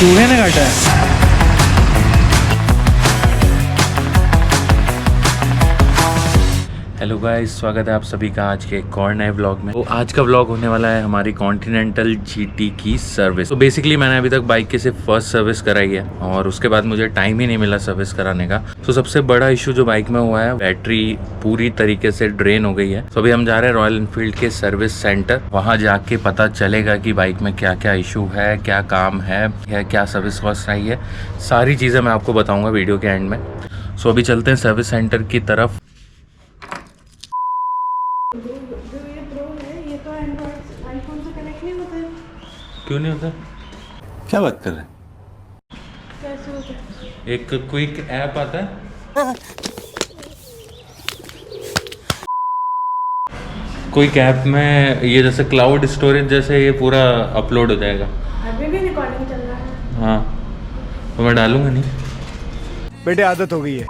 चूहे ने काटा है। हेलो गाइस, स्वागत है आप सभी का आज के एक और नए व्लॉग में। तो आज का व्लॉग होने वाला है हमारी कॉन्टिनेंटल जीटी की सर्विस। तो बेसिकली मैंने अभी तक बाइक की सिर्फ फर्स्ट सर्विस कराई है और उसके बाद मुझे टाइम ही नहीं मिला सर्विस कराने का। तो सबसे बड़ा इशू जो बाइक में हुआ है, बैटरी पूरी तरीके से ड्रेन हो गई है। तो अभी हम जा रहे हैं रॉयल एनफील्ड के सर्विस सेंटर। वहाँ जाके पता चलेगा कि बाइक में क्या क्या इशू है, क्या काम है, क्या सर्विस कॉस्ट आई है। सारी चीज़ें मैं आपको बताऊँगा वीडियो के एंड में। सो अभी चलते हैं सर्विस सेंटर की तरफ। क्यों नहीं होता? क्या बात कर रहे हैं? कैसे होता है? एक क्विक ऐप आता है, क्विक ऐप में ये जैसे क्लाउड स्टोरेज जैसे ये पूरा अपलोड हो जाएगा। अभी भी रिकॉर्डिंग चल रहा है। हाँ, तो मैं डालूंगा नहीं। बेटे आदत हो गई है।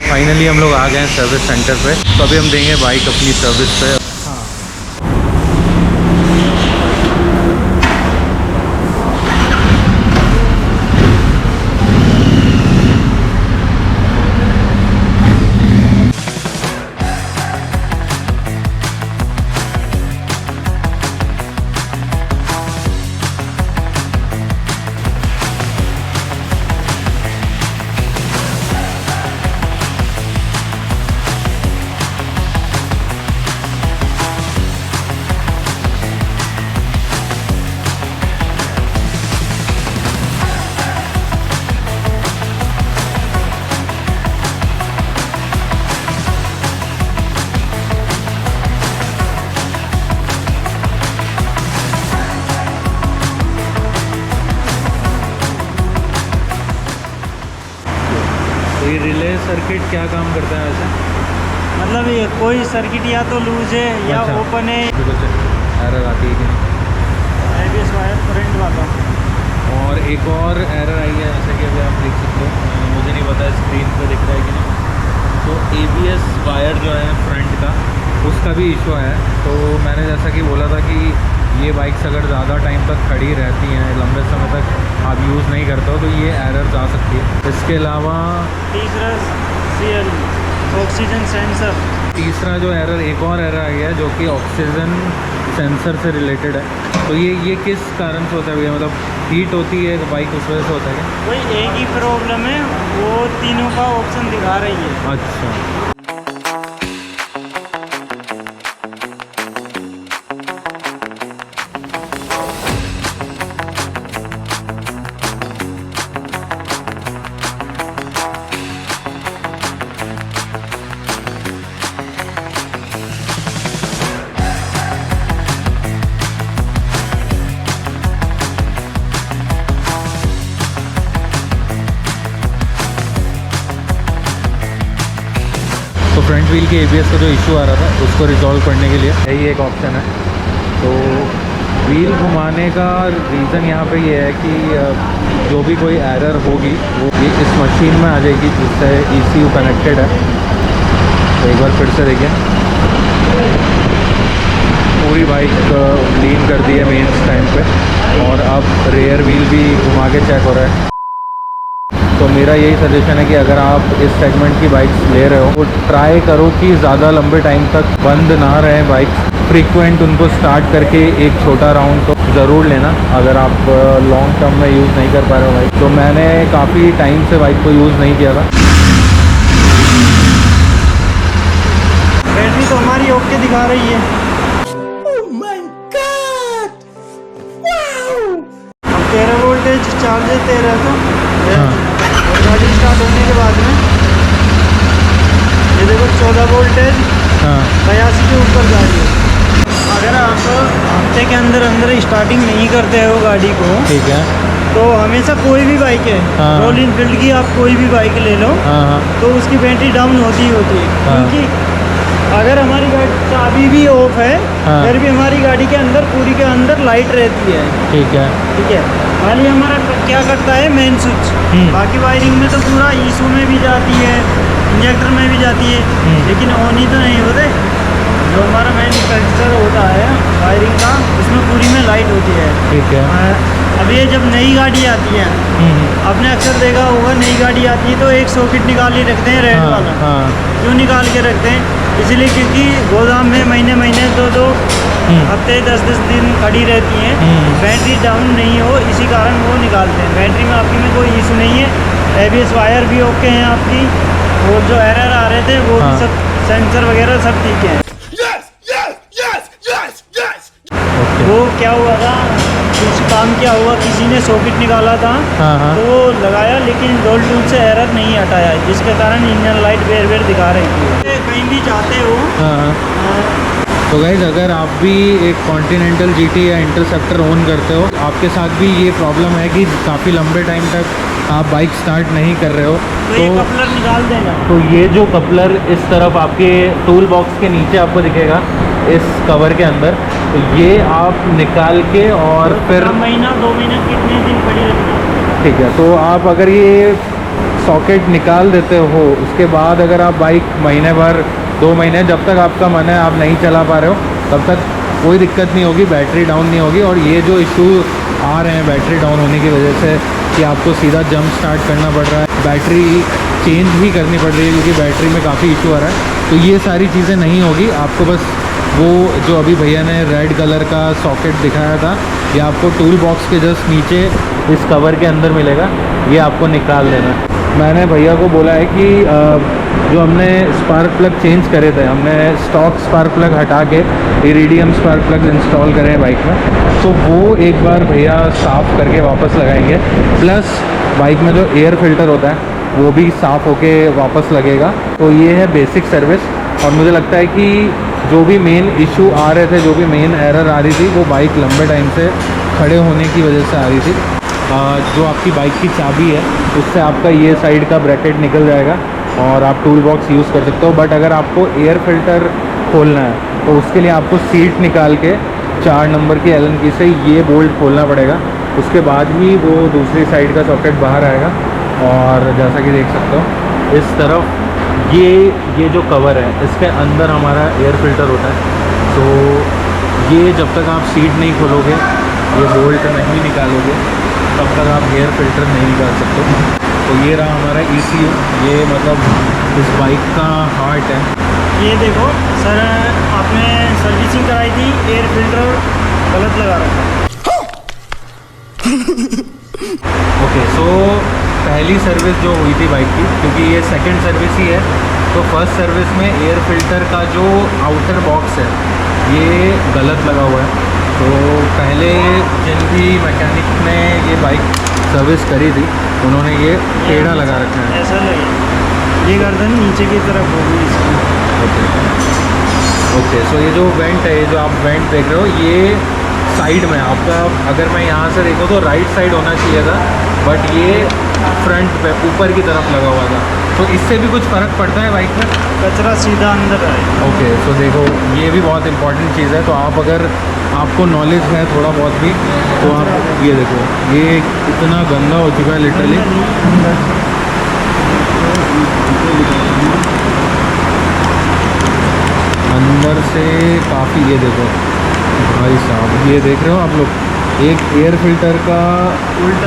फाइनली हम लोग आ गए हैं सर्विस सेंटर पे। तो अभी हम देंगे बाइक अपनी सर्विस पे। ये रिले सर्किट क्या काम करता है वैसे? मतलब ये कोई सर्किट या तो लूज है या अच्छा। ओपन है। एरर आती है कि नहीं? ABS वायर करंट वाला। और एक और एरर आई है जैसे कि अभी आप देख सकते हो, मुझे नहीं पता स्क्रीन पे दिख रहा है कि नहीं। तो ABS वायर जो है फ्रंट का, उसका भी इशू है। तो मैंने जैसा कि बोला था कि ये बाइक्स अगर ज़्यादा टाइम तक खड़ी रहती हैं, लंबे समय तक आप यूज़ नहीं करते हो, तो ये एरर्स आ सकती है। इसके अलावा तीसरा CL ऑक्सीजन सेंसर। तीसरा जो एरर, एक और एरर आ गया है जो कि ऑक्सीजन सेंसर से रिलेटेड है। तो ये किस कारण से होता है भैया? मतलब हीट होती है बाइक, उस वजह से होता है क्या? कोई एक ही प्रॉब्लम है, वो तीनों का ऑप्शन दिखा रही है। अच्छा। तो फ्रंट व्हील के ABS का जो इशू आ रहा था उसको रिजॉल्व करने के लिए यही एक ऑप्शन है। तो व्हील घुमाने का रीज़न यहाँ पे ये है कि जो भी कोई एरर होगी वो इस मशीन में आ जाएगी जिससे ECU कनेक्टेड है। तो एक बार फिर से देखिए, पूरी बाइक लीन कर दी है मेन टाइम पे और अब रेयर व्हील भी घुमा के चेक हो रहा है। तो मेरा यही सजेशन है कि अगर आप इस सेगमेंट की बाइक्स ले रहे हो तो ट्राई करो कि ज़्यादा लंबे टाइम तक बंद ना रहें बाइक्स। फ्रीक्वेंट उनको स्टार्ट करके एक छोटा राउंड तो ज़रूर लेना अगर आप लॉन्ग टर्म में यूज़ नहीं कर पा रहे हो बाइक। तो मैंने काफ़ी टाइम से बाइक को यूज़ नहीं किया था। बैटरी तो हमारी ओके दिखा रही है। अब 13 वोल्टेज चार्जर 13 तो हाँ। गाड़ी स्टार्ट होने के बाद में ये देखो 14 वोल्टेज हाँ 82 के ऊपर जा रही है। अगर आप हफ्ते के अंदर अंदर स्टार्टिंग नहीं करते हो गाड़ी को, ठीक है। तो हमेशा कोई भी बाइक है, हाँ। रॉयल इनफील्ड की आप कोई भी बाइक ले लो, हाँ हाँ तो उसकी बैटरी डाउन होती ही होती है। हाँ। क्योंकि अगर हमारी गाड़ी चाबी भी ऑफ है, हाँ। फिर भी हमारी गाड़ी के अंदर पूरी के अंदर लाइट रहती है। ठीक है। ठीक है, खाली हमारा क्या करता है मेन स्विच, बाकी वायरिंग में तो पूरा ईसू में भी जाती है, इंजेक्टर में भी जाती है, लेकिन ऑन ही तो नहीं होते। जो हमारा मैन्युफैक्चर होता है वायरिंग का, उसमें पूरी में लाइट होती है। ठीक है। अब ये जब नई गाड़ी आती है, आपने अक्सर देखा होगा, नई गाड़ी आती है तो एक सॉकेट निकाल ही रखते हैं, रेड हाँ, वाला। हाँ। क्यों निकाल के रखते हैं? इसलिए क्योंकि गोदाम में महीने महीने दो हफ्ते 10 दिन खड़ी रहती हैं, बैटरी डाउन नहीं हो, इसी कारण वो निकालते हैं। बैटरी में आपकी में कोई इशू नहीं है, एबीएस वायर भी ओके हैं आपकी, और जो एरर आ रहे थे वो हाँ। भी सब सेंसर वगैरह सब ठीक है। वो क्या हुआ था, कुछ काम क्या हुआ, किसी ने सॉकेट निकाला था, हाँ हाँ तो वो लगाया, लेकिन डोल टूल से एरर नहीं हटाया, जिसके कारण इंजन लाइट बेर दिखा रही थी। कहीं भी जाते हो, हाँ। तो गाइज अगर आप भी एक कॉन्टिनेंटल जीटी या इंटरसेप्टर ओन करते हो, आपके साथ भी ये प्रॉब्लम है कि काफ़ी लंबे टाइम तक आप बाइक स्टार्ट नहीं कर रहे हो, तो ये कपलर निकाल देना। तो ये जो कपलर इस तरफ आपके टूल बॉक्स के नीचे आपको दिखेगा, इस कवर के अंदर, तो ये आप निकाल के और फिर महीना 2 महीने कितने दिन पड़ी रखना। ठीक है, तो आप अगर ये सॉकेट निकाल देते हो, उसके बाद अगर आप बाइक महीने भर 2 महीने, जब तक आपका मन है आप नहीं चला पा रहे हो, तब तक कोई दिक्कत नहीं होगी, बैटरी डाउन नहीं होगी। और ये जो इशू आ रहे हैं बैटरी डाउन होने की वजह से कि आपको सीधा जंप स्टार्ट करना पड़ रहा है, बैटरी चेंज ही करनी पड़ रही है क्योंकि बैटरी में काफ़ी इशू आ रहा है, तो ये सारी चीज़ें नहीं होगी। आपको बस वो जो अभी भैया ने रेड कलर का सॉकेट दिखाया था, ये आपको टूल बॉक्स के जस्ट नीचे इस कवर के अंदर मिलेगा, ये आपको निकाल देना। मैंने भैया को बोला है कि जो हमने स्पार्क प्लग चेंज करे थे, हमने स्टॉक स्पार्क प्लग हटा के इरिडियम स्पार्क प्लग इंस्टॉल करे हैं बाइक में, तो वो एक बार भैया साफ़ करके वापस लगाएंगे। प्लस बाइक में जो एयर फिल्टर होता है वो भी साफ़ होके वापस लगेगा। तो ये है बेसिक सर्विस, और मुझे लगता है कि जो भी मेन इशू आ रहे थे, जो भी मेन एरर आ रही थी, वो बाइक लंबे टाइम से खड़े होने की वजह से आ रही थी। जो आपकी बाइक की चाबी है उससे आपका ये साइड का ब्रैकेट निकल जाएगा और आप टूल बॉक्स यूज़ कर सकते हो। बट अगर आपको एयर फिल्टर खोलना है तो उसके लिए आपको सीट निकाल के 4 नंबर की एलन की से ये बोल्ट खोलना पड़ेगा, उसके बाद ही वो दूसरी साइड का सॉकेट बाहर आएगा। और जैसा कि देख सकते हो इस तरफ ये जो कवर है, इसके अंदर हमारा एयर फिल्टर होता है, तो ये जब तक आप सीट नहीं खोलोगे, ये बोल्ट नहीं निकालोगे, तब तक आप एयर फिल्टर नहीं निकाल सकते। तो ये रहा हमारा ECU, ये मतलब इस बाइक का हार्ट है। ये देखो सर, आपने सर्विसिंग कराई थी, एयर फिल्टर गलत लगा रखा। ओके, सो पहली सर्विस जो हुई थी बाइक की, क्योंकि ये सेकंड सर्विस ही है, तो फर्स्ट सर्विस में एयर फिल्टर का जो आउटर बॉक्स है ये गलत लगा हुआ है। तो पहले जिन भी मैकेनिक ने ये बाइक सर्विस करी थी, उन्होंने ये टेढ़ा लगा रखा है, ऐसा लगे, ये गर्दन नीचे की तरफ होगी इसकी। ओके, सो ये जो वेंट है, ये जो आप वेंट देख रहे हो, ये साइड में आपका, अगर मैं यहाँ से देखूँ तो राइट साइड होना चाहिए था, बट ये फ्रंट पे ऊपर की तरफ लगा हुआ था। तो इससे भी कुछ फ़र्क पड़ता है बाइक में, कचरा सीधा अंदर आए। ओके, तो देखो ये भी बहुत इंपॉर्टेंट चीज़ है। तो आप अगर आपको नॉलेज है थोड़ा बहुत भी, तो आप ये देखो, ये इतना गंदा हो चुका है लिटरली। अंदर से काफ़ी, ये देखो भाई साहब, ये देख रहे हो आप लोग, एक एयर फिल्टर का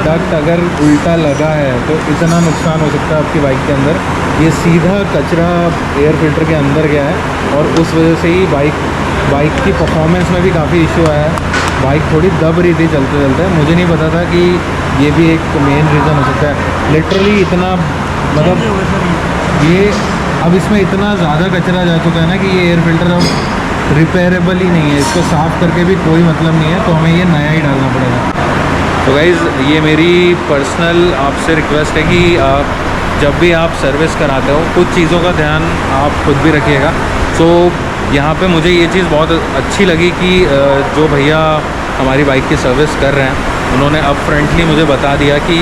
डक्ट अगर उल्टा लगा है तो इतना नुकसान हो सकता है आपकी बाइक के अंदर। ये सीधा कचरा एयर फिल्टर के अंदर गया है और उस वजह से ही बाइक की परफॉर्मेंस में भी काफ़ी इशू आया है। बाइक थोड़ी दब रही थी चलते चलते, मुझे नहीं पता था कि ये भी एक मेन रीज़न हो सकता है। लिटरली इतना, मतलब ये अब इसमें इतना ज़्यादा कचरा जा चुका है ना कि ये एयर फिल्टर अब रिपेयरेबल ही नहीं है, इसको साफ़ करके भी कोई मतलब नहीं है, तो हमें ये नया ही डालना पड़ेगा। तो गाइज़, ये मेरी पर्सनल आपसे रिक्वेस्ट है कि जब भी आप सर्विस कराते हो कुछ चीज़ों का ध्यान आप खुद भी रखिएगा। सो यहाँ पे मुझे ये चीज़ बहुत अच्छी लगी कि जो भैया हमारी बाइक की सर्विस कर रहे हैं उन्होंने अप फ्रंटली मुझे बता दिया कि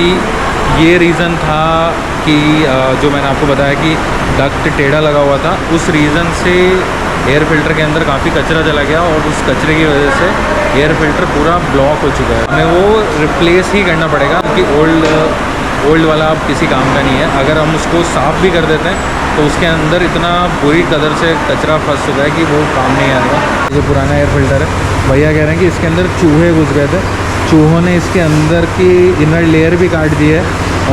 ये रीज़न था कि जो मैंने आपको बताया कि डक्ट टेढ़ा लगा हुआ था, उस रीज़न से एयर फिल्टर के अंदर काफ़ी कचरा चला गया और उस कचरे की वजह से एयर फिल्टर पूरा ब्लॉक हो चुका है। हमें वो रिप्लेस ही करना पड़ेगा क्योंकि ओल्ड वाला अब किसी काम का नहीं है। अगर हम उसको साफ़ भी कर देते हैं तो उसके अंदर इतना बुरी कदर से कचरा फंस चुका है कि वो काम नहीं आएगा। जो पुराना एयर फिल्टर है, भैया कह रहे हैं कि इसके अंदर चूहे घुस गए थे, चूहों ने इसके अंदर की इनर लेयर भी काट दी है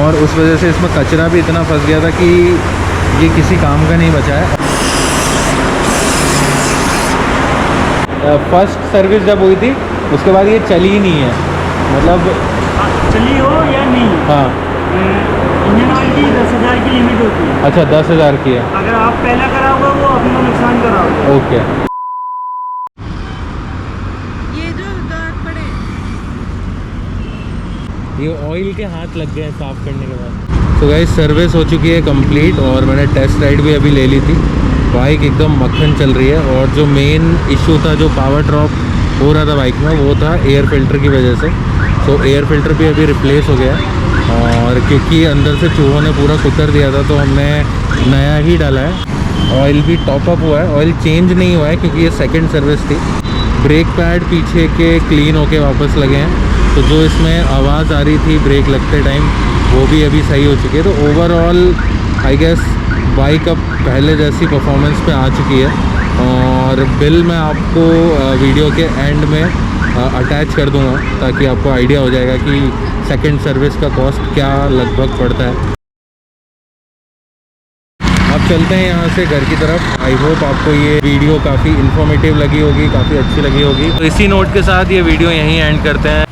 और उस वजह से इसमें कचरा भी इतना फंस गया था कि ये किसी काम का नहीं बचा है। फर्स्ट सर्विस जब हुई थी उसके बाद ये चली ही नहीं है, मतलब चली हो या नहीं। हाँ, इंजन ऑयल की 10,000 की लिमिट होती है। अच्छा 10,000 की है। अगर आप पहला कराओगे वो अपना नुकसान कराओगे। ओके। ये जो दांत पड़े ये ऑयल के हाथ लग गए हैं साफ़ करने के बाद। तो गाइस सर्विस हो चुकी है कंप्लीट और मैंने टेस्ट राइड भी अभी ले ली थी। बाइक एकदम मक्खन चल रही है और जो मेन इशू था, जो पावर ड्रॉप हो रहा था बाइक में, वो था एयर फिल्टर की वजह से। तो एयर फिल्टर भी अभी रिप्लेस हो गया है और क्योंकि अंदर से चूहों ने पूरा कुतर दिया था तो हमने नया ही डाला है। ऑयल भी टॉपअप हुआ है, ऑयल चेंज नहीं हुआ है क्योंकि ये सेकंड सर्विस थी। ब्रेक पैड पीछे के क्लीन होके वापस लगे हैं, तो जो इसमें आवाज़ आ रही थी ब्रेक लगते टाइम वो भी अभी सही हो चुकी है। तो ओवरऑल आई गेस बाइक अब पहले जैसी परफॉर्मेंस पे आ चुकी है और बिल मैं आपको वीडियो के एंड में अटैच कर दूंगा ताकि आपको आइडिया हो जाएगा कि सेकंड सर्विस का कॉस्ट क्या लगभग पड़ता है। अब चलते हैं यहाँ से घर की तरफ। आई होप आपको ये वीडियो काफ़ी इन्फॉर्मेटिव लगी होगी, काफ़ी अच्छी लगी होगी। तो इसी नोट के साथ ये वीडियो यहीं एंड करते हैं।